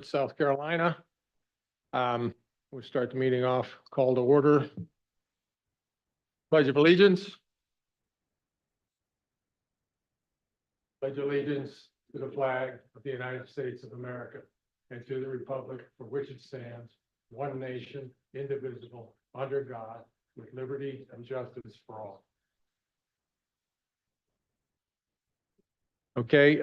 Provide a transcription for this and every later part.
South Carolina. We'll start the meeting off, call to order. Pledge of allegiance. Pledge allegiance to the flag of the United States of America and to the republic for which it stands, one nation, indivisible, under God, with liberty and justice for all. Okay,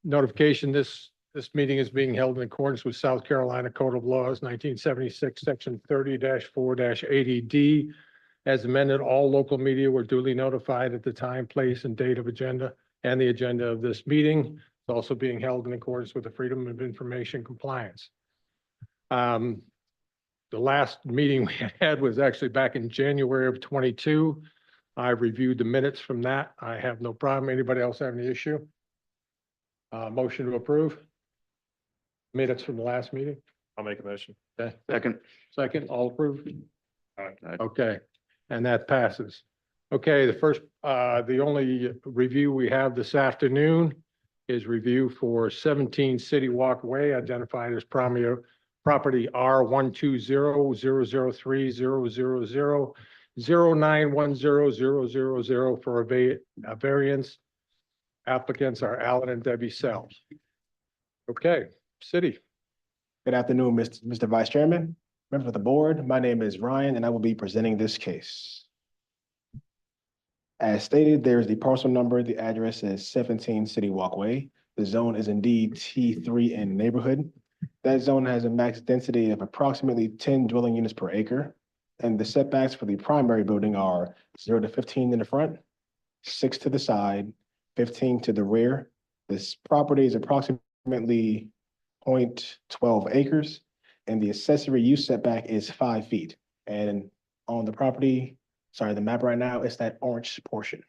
notification, this meeting is being held in accordance with South Carolina Code of Laws, 1976, section 30-4-80D. As amended, all local media were duly notified at the time, place, and date of agenda and the agenda of this meeting. It's also being held in accordance with the Freedom of Information compliance. The last meeting we had was actually back in January of 22. I reviewed the minutes from that. I have no problem. Anybody else have any issue? Motion to approve minutes from the last meeting. I'll make a motion. Okay. Second. All approved? Aye. Okay, and that passes. Okay, the only review we have this afternoon is review for 17 City Walk Way, identified as property R1200000091000 for a variance. Applicants are Alan and Debbie Sells. Okay, City. Good afternoon, Mr. Vice Chairman, members of the board. My name is Ryan and I will be presenting this case. As stated, there is the parcel number. The address is 17 City Walkway. The zone is indeed T3 in neighborhood. That zone has a max density of approximately 10 dwelling units per acre. And the setbacks for the primary building are 0 to 15 in the front, 6 to the side, 15 to the rear. This property is approximately 0.12 acres, and the accessory use setback is 5 feet. And on the property, the map right now is that orange portion.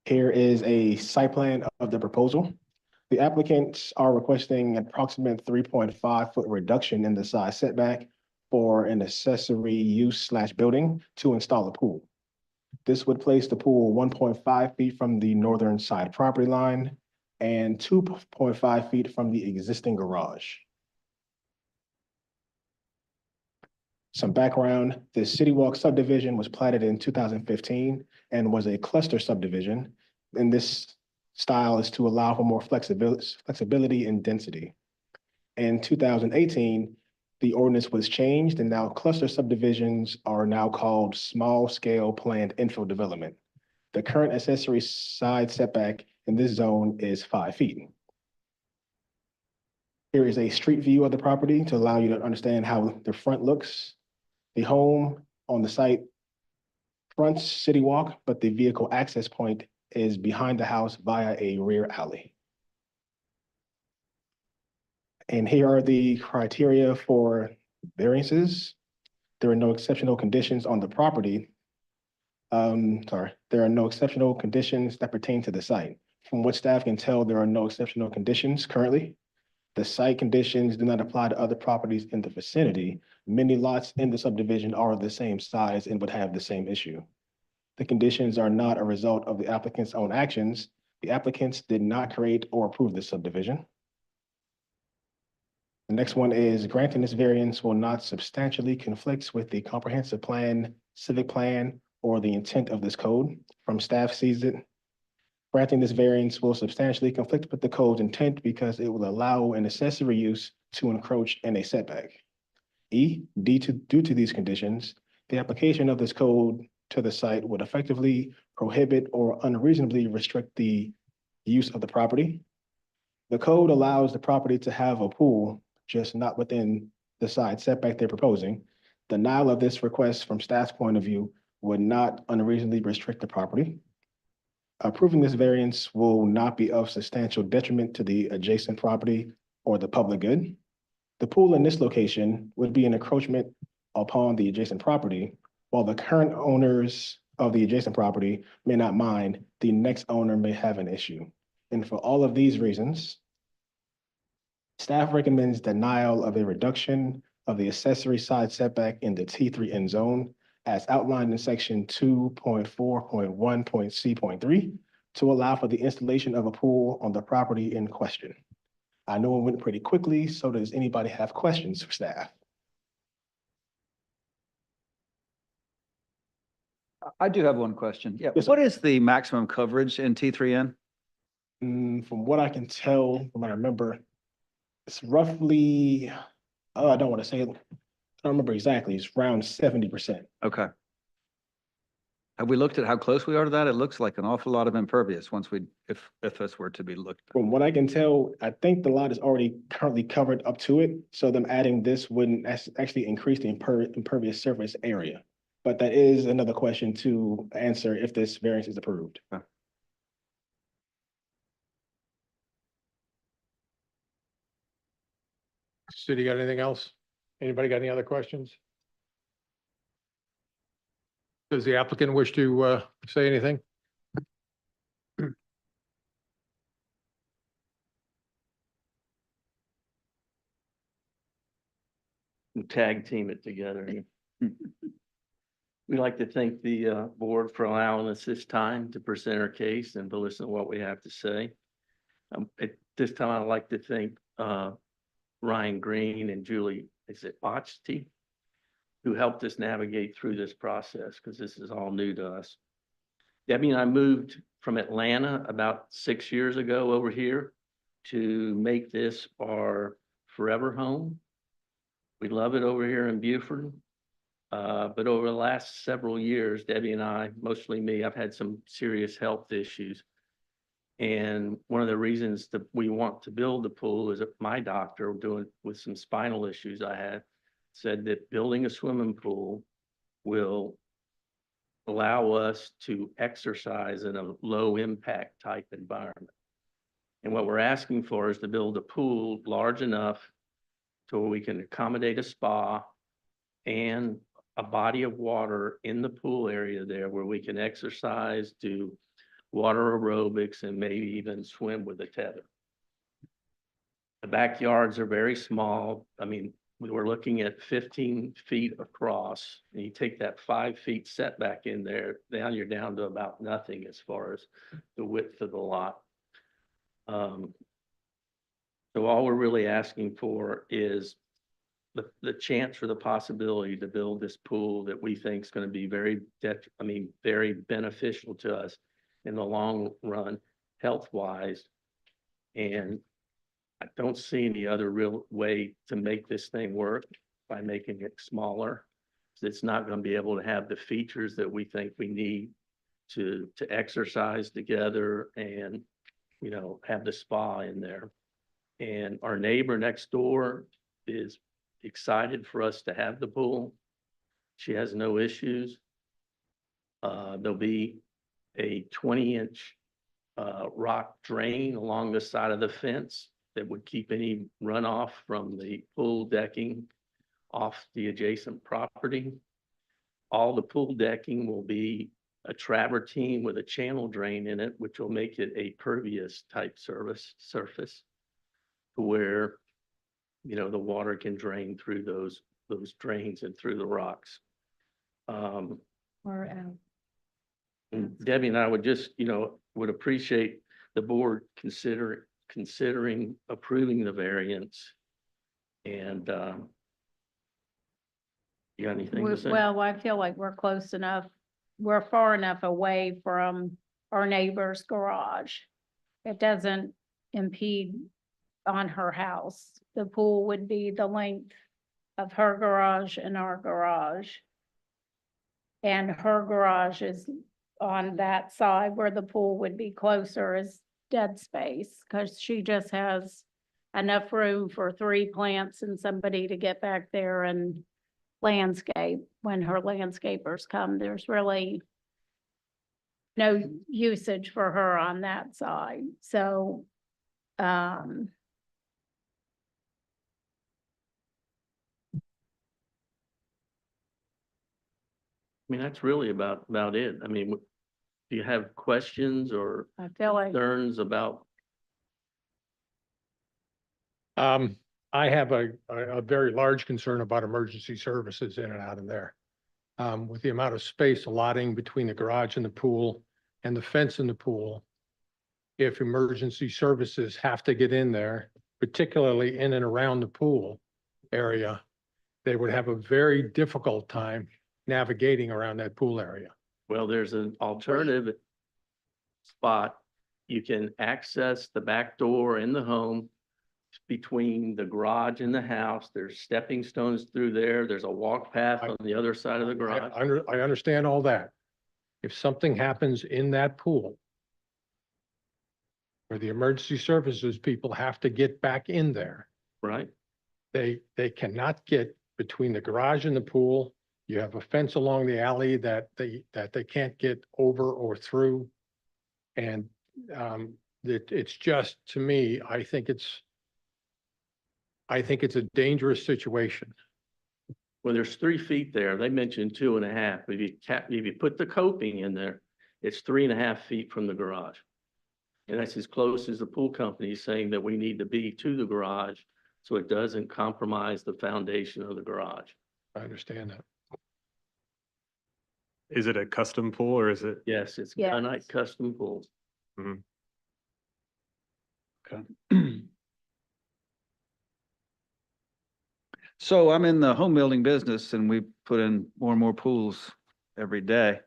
Here is a site plan of the proposal. The applicants are requesting an approximate 3.5-foot reduction in the side setback for an accessory use / building to install a pool. This would place the pool 1.5 feet from the northern side property line and 2.5 feet from the existing garage. Some background, the City Walk subdivision was platted in 2015 and was a cluster subdivision. And this style is to allow for more flexibility and density. In 2018, the ordinance was changed and now cluster subdivisions are now called small scale planned infill development. The current accessory side setback in this zone is 5 feet. Here is a street view of the property to allow you to understand how the front looks. The home on the site fronts City Walk, but the vehicle access point is behind the house via a rear alley. And here are the criteria for variances. There are no exceptional conditions on the property. There are no exceptional conditions that pertain to the site. From what staff can tell, there are no exceptional conditions currently. The site conditions do not apply to other properties in the vicinity. Many lots in the subdivision are the same size and would have the same issue. The conditions are not a result of the applicant's own actions. The applicants did not create or approve this subdivision. The next one is granting this variance will not substantially conflict with the comprehensive plan, civic plan, or the intent of this code. From staff sees it, granting this variance will substantially conflict with the code's intent because it will allow an accessory use to encroach in a setback. Due to these conditions, the application of this code to the site would effectively prohibit or unreasonably restrict the use of the property. The code allows the property to have a pool, just not within the side setback they're proposing. Denial of this request from staff's point of view would not unreasonably restrict the property. Approving this variance will not be of substantial detriment to the adjacent property or the public good. The pool in this location would be an encroachment upon the adjacent property, while the current owners of the adjacent property may not mind, the next owner may have an issue. And for all of these reasons, staff recommends denial of a reduction of the accessory side setback in the T3 end zone as outlined in section 2.4.1.c.3 to allow for the installation of a pool on the property in question. I know it went pretty quickly, so does anybody have questions for staff? I do have one question. Yeah, Yes, sir. what is the maximum coverage in T3N? From what I can tell, from what I remember, it's roughly, I don't want to say, I don't remember exactly, it's around 70%. Okay. Have we looked at how close we are to that? It looks like an awful lot of impervious once we, if this were to be looked. From what I can tell, I think the lot is already currently covered up to it, so them adding this wouldn't actually increase the impervious surface area. But that is another question to answer if this variance is approved. City, got anything else? Anybody got any other questions? Does the applicant wish to say anything? Tag team it together. We'd like to thank the board for allowing us this time to present our case and to listen to what we have to say. At this time, I'd like to thank Ryan Green and Julie, is it Botchty, who helped us navigate through this process, because this is all new to us. Debbie and I moved from Atlanta about 6 years ago over here to make this our forever home. We love it over here in Beaufort. But over the last several years, Debbie and I, mostly me, I've had some serious health issues. And one of the reasons that we want to build the pool is that my doctor, doing with some spinal issues I had, said that building a swimming pool will allow us to exercise in a low impact type environment. And what we're asking for is to build a pool large enough to where we can accommodate a spa and a body of water in the pool area there where we can exercise, do water aerobics, and maybe even swim with a tether. The backyards are very small. I mean, we were looking at 15 feet across, and you take that 5 feet setback in there, down you're down to about nothing as far as the width of the lot. So all we're really asking for is the chance or the possibility to build this pool that we think is going to be very beneficial to us in the long run, health-wise. And I don't see any other real way to make this thing work by making it smaller. It's not going to be able to have the features that we think we need to exercise together and, you know, have the spa in there. And our neighbor next door is excited for us to have the pool. She has no issues. There'll be a 20-inch rock drain along the side of the fence that would keep any runoff from the pool decking off the adjacent property. All the pool decking will be a travertine with a channel drain in it, which will make it a pervious type surface to where, you know, the water can drain through those drains and through the rocks. And Debbie and I would just, you know, would appreciate the board considering approving the variance. And you got anything to say? Well, I feel like we're close enough, we're far enough away from our neighbor's garage. It doesn't impede on her house. The pool would be the length of her garage and our garage. And her garage is on that side where the pool would be closer is dead space, because she just has enough room for 3 plants and somebody to get back there and landscape. When her landscapers come, there's really no usage for her on that side. So, I mean, that's really about it. I mean, do you have questions or I feel like, concerns about? I have a very large concern about emergency services in and out of there. With the amount of space allotting between the garage and the pool and the fence in the pool, if emergency services have to get in there, particularly in and around the pool area, they would have a very difficult time navigating around that pool area. Well, there's an alternative spot. You can access the back door in the home between the garage and the house. There's stepping stones through there. There's a walk path on the other side of the garage. I understand all that. If something happens in that pool where the emergency services people have to get back in there, Right? they cannot get between the garage and the pool. You have a fence along the alley that they can't get over or through. And it's just, to me, I think it's a dangerous situation. Well, there's 3 feet there. They mentioned 2.5. If you put the coping in there, it's 3.5 feet from the garage. And that's as close as the pool company is saying that we need to be to the garage, so it doesn't compromise the foundation of the garage. I understand that. Is it a custom pool or is it? Yes, it's Yes. gunite custom pool. So I'm in the home building business and we put in more and more pools every day.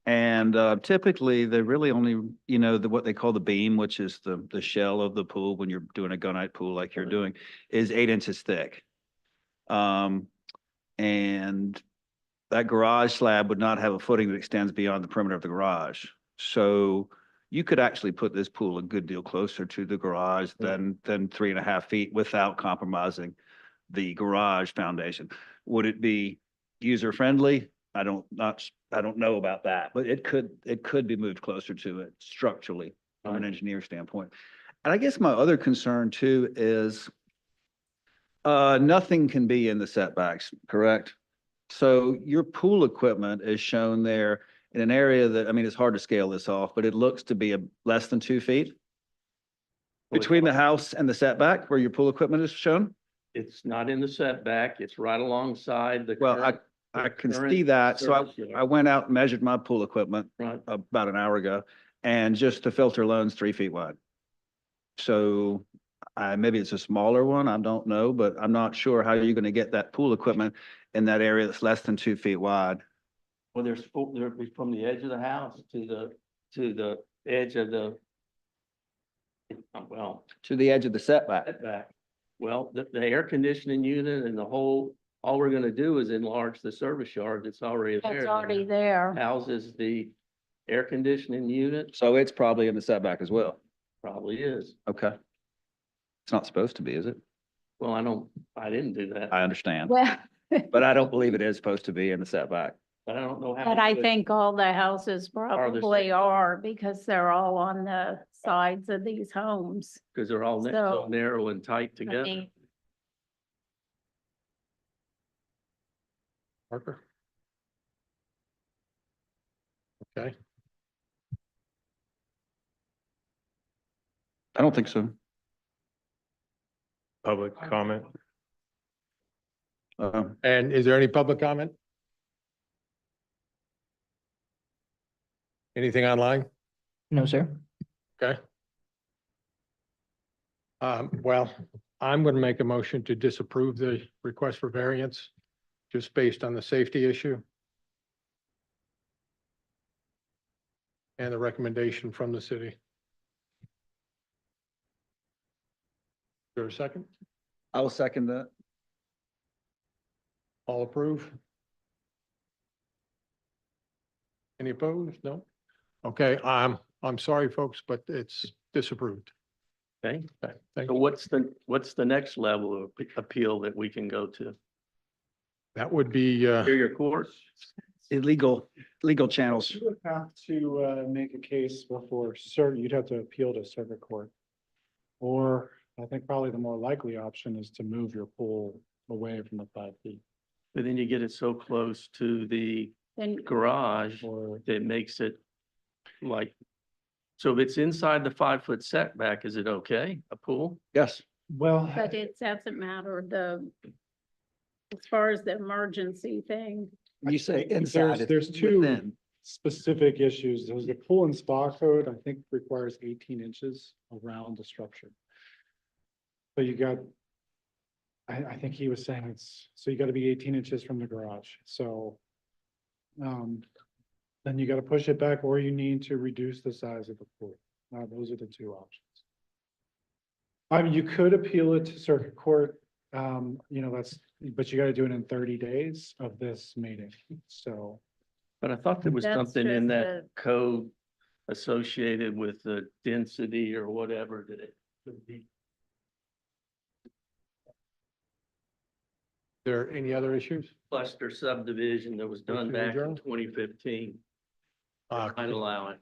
And typically they really only, what they call the beam, which is the shell of the pool when you're doing a gunite pool like you're doing, is 8 inches thick. And that garage slab would not have a footing that extends beyond the perimeter of the garage. So you could actually put this pool a good deal closer to the garage than 3.5 feet without compromising the garage foundation. Would it be user friendly? I don't know about that, but it could be moved closer to it structurally from an engineer standpoint. And I guess my other concern too is nothing can be in the setbacks, correct? So your pool equipment is shown there in an area that, I mean, it's hard to scale this off, but it looks to be less than 2 feet between the house and the setback where your pool equipment is shown. It's not in the setback. It's right alongside the. Well, current- I the can current see that. So service yard. I went out and measured my pool equipment Right. about an hour ago, and just the filter alone's 3 feet wide. So maybe it's a smaller one, I don't know, but I'm not sure how you're gonna get that pool equipment in that area that's less than 2 feet wide. Well, there'd be from the edge of the house to the edge of the, well, To the edge of the setback. setback. Well, the air conditioning unit and all we're gonna do is enlarge the service yard that's already there. It's already there. Houses the air conditioning unit, So it's probably in the setback as well. probably is. Okay. It's not supposed to be, is it? Well, I didn't do that, I understand, Well, but I don't believe it is supposed to be in the setback. but I don't know how. but to I put it. think all the houses the probably same. are because they're all on the sides of these homes. Cause they're all so So, narrow and tight I together. mean, Parker? Okay, I don't think so. Public comment? and is there any public comment? Anything online? No, sir. Okay. Well, I'm going to make a motion to disapprove the request for variance just based on the safety issue and the recommendation from the city. Is there a second? I will second that. All approve? Any opposed? No? Okay, I'm sorry, folks, but it's disapproved. Okay, Okay, thank so you. what's the next level of appeal that we can go to? That would be, Superior Court? Legal channels. You would have to make a case before you'd have to appeal to circuit court. Or I think probably the more likely option is to move your pool away from the 5 feet. But then you get it so close to the then garage Or that makes it like, so if it's inside the 5-foot setback, is it okay, a pool? Yes. well, but it doesn't matter, as far as the emergency thing. You say There's- inside. it's there's two- within. specific issues. There's the pool and spa code, I think requires 18 inches around the structure. So you got, I think he was saying so you gotta be 18 inches from the garage, so. Then you gotta push it back, or you need to reduce the size of the pool. Those are the two options. I mean, you could appeal it to circuit court, but you gotta do it in 30 days of this meeting, so. But I thought there was That's something in just that code associated with the density or whatever that it could be. There any other issues? Cluster subdivision that was done Motion back in adjourned? 2015. Uh, I'd allow it.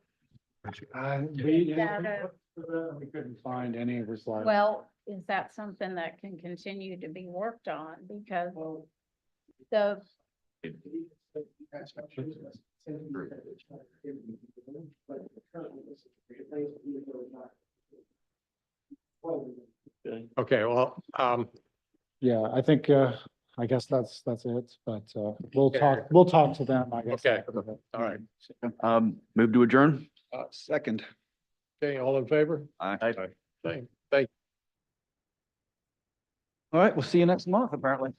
We couldn't find any of his. Well, is that something that can continue to be worked on? Because the, Okay. Okay, well, Yeah, I think, I guess that's it, but, we'll Okay. we'll talk to them, I guess. Okay. after the- all right. Move to adjourn? Second. Okay, all in favor? Aye. Okay, thank All right, we'll see you next month, apparently.